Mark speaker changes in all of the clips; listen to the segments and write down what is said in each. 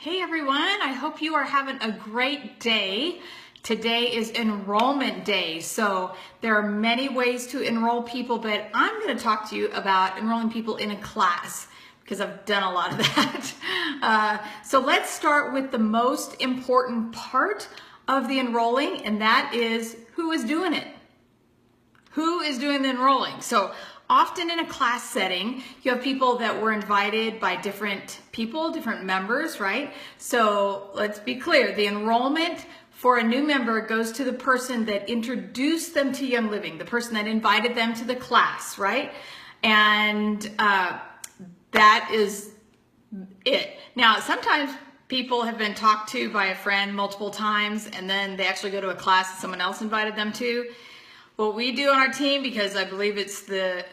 Speaker 1: Hey everyone, I hope you are having a great day. Today is enrollment day, so there are many ways to enroll people, but I'm going to talk to you about enrolling people in a class because I've done a lot of that. So let's start with the most important part of the enrolling, and that is who is doing it. Who is doing the enrolling? So often in a class setting, you have people that were invited by different people, different members, right? So let's be clear, the enrollment for a new member goes to the person that introduced them to Young Living, the person that invited them to the class, right? And that is it. Now, sometimes people have been talked to by a friend multiple times, and then they actually go to a class that someone else invited them to. What we do on our team, because I believe it's the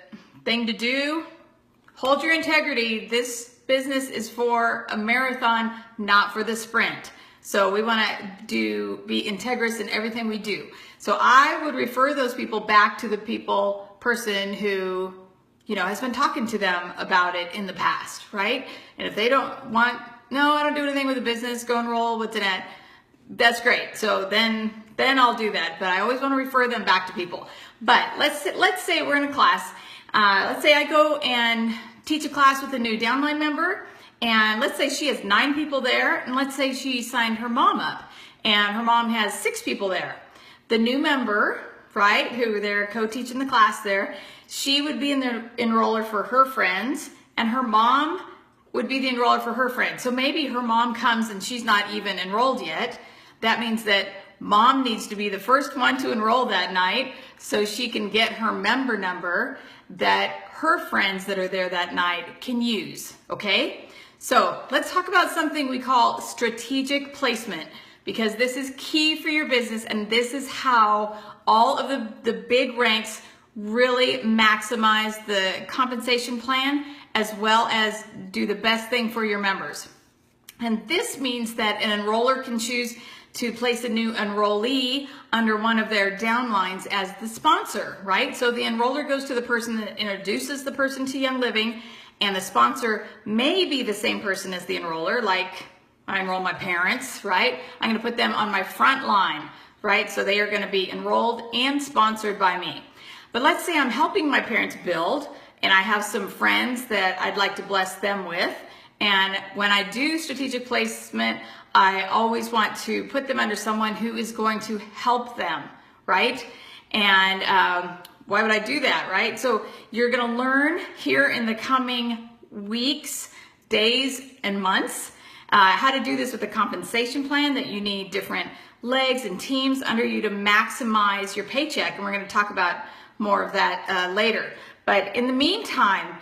Speaker 1: thing to do, hold your integrity. This business is for a marathon, not for the sprint. So we want to be integrous in everything we do. So I would refer those people back to the person who, has been talking to them about it in the past, right? And if they don't want, no, I don't do anything with the business, go enroll with Danette, that's great. So then I'll do that. But I always want to refer them back to people. But let's say we're in a class. Let's say I go and teach a class with a new downline member. And let's say she has 9 people there. And let's say she signed her mom up. And her mom has 6 people there. The new member, right, who they're co-teaching the class there, she would be in the enroller for her friends. And her mom would be the enroller for her friends. So maybe her mom comes and she's not even enrolled yet. That means that mom needs to be the first one to enroll that night so she can get her member number that her friends that are there that night can use, okay? So let's talk about something we call strategic placement, because this is key for your business, and this is how all of the big ranks really maximize the compensation plan as well as do the best thing for your members. And this means that an enroller can choose to place a new enrollee under one of their downlines as the sponsor, right? So the enroller goes to the person that introduces the person to Young Living, and the sponsor may be the same person as the enroller, like I enroll my parents, right? I'm gonna put them on my front line, right? So they are gonna be enrolled and sponsored by me. But let's say I'm helping my parents build, and I have some friends that I'd like to bless them with. And when I do strategic placement, I always want to put them under someone who is going to help them, right? And why would I do that, right? So you're going to learn here in the coming weeks, days, and months how to do this with a compensation plan, that you need different legs and teams under you to maximize your paycheck. And we're going to talk about more of that later. But in the meantime,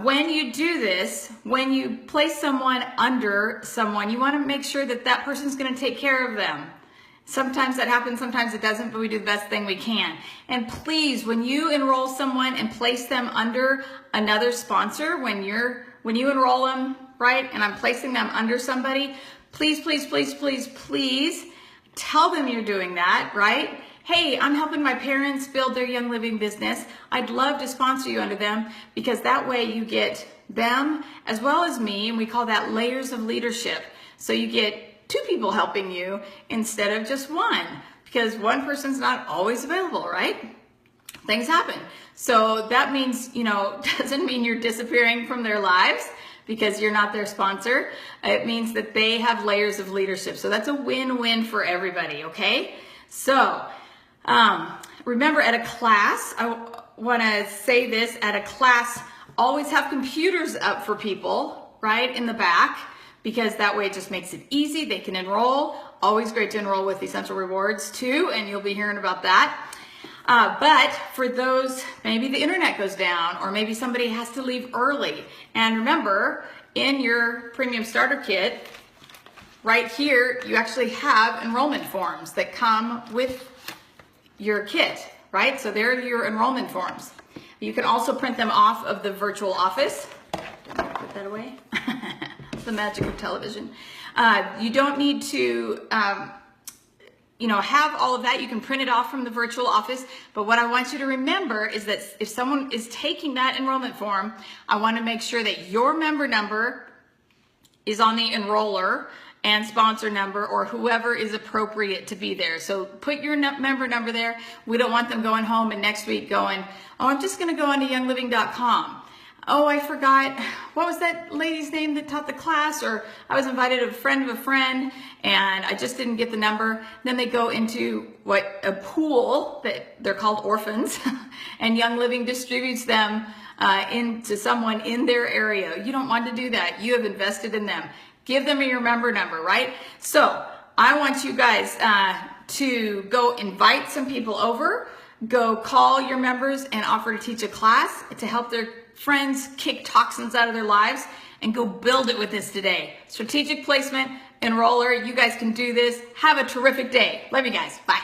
Speaker 1: when you do this, when you place someone under someone, you want to make sure that that person's going to take care of them. Sometimes that happens, sometimes it doesn't, but we do the best thing we can. And please, when you enroll someone and place them under another sponsor, when you enroll them, right, and I'm placing them under somebody, please, please, please, please, please tell them you're doing that, right? Hey, I'm helping my parents build their Young Living business. I'd love to sponsor you under them, because that way you get them as well as me, and we call that layers of leadership. So you get 2 people helping you instead of just one, because one person's not always available, right? Things happen. So that means, doesn't mean you're disappearing from their lives because you're not their sponsor. It means that they have layers of leadership. So that's a win-win for everybody, okay? So remember, at a class, I want to say this, at a class, always have computers up for people, right, in the back, because that way it just makes it easy. They can enroll. Always great to enroll with Essential Rewards too, and you'll be hearing about that. But for those, maybe the internet goes down, or maybe somebody has to leave early. And remember, in your Premium Starter Kit, right here, you actually have enrollment forms that come with your kit, right? So there are your enrollment forms. You can also print them off of the virtual office. Put that away. The magic of television. You don't need to, have all of that. You can print it off from the virtual office. But what I want you to remember is that if someone is taking that enrollment form, I want to make sure that your member number is on the enroller and sponsor number, or whoever is appropriate to be there. So put your member number there. We don't want them going home and next week going, oh, I'm just gonna go onto youngliving.com. Oh, I forgot, what was that lady's name that taught the class? Or I was invited to a friend of a friend and I just didn't get the number. Then they go into a pool that they're called orphans and Young Living distributes them into someone in their area. You don't want to do that. You have invested in them. Give them your member number, right? So I want you guys to go invite some people over, go call your members and offer to teach a class to help their friends kick toxins out of their lives, and go build it with this today. Strategic placement, enroller, you guys can do this. Have a terrific day. Love you guys. Bye.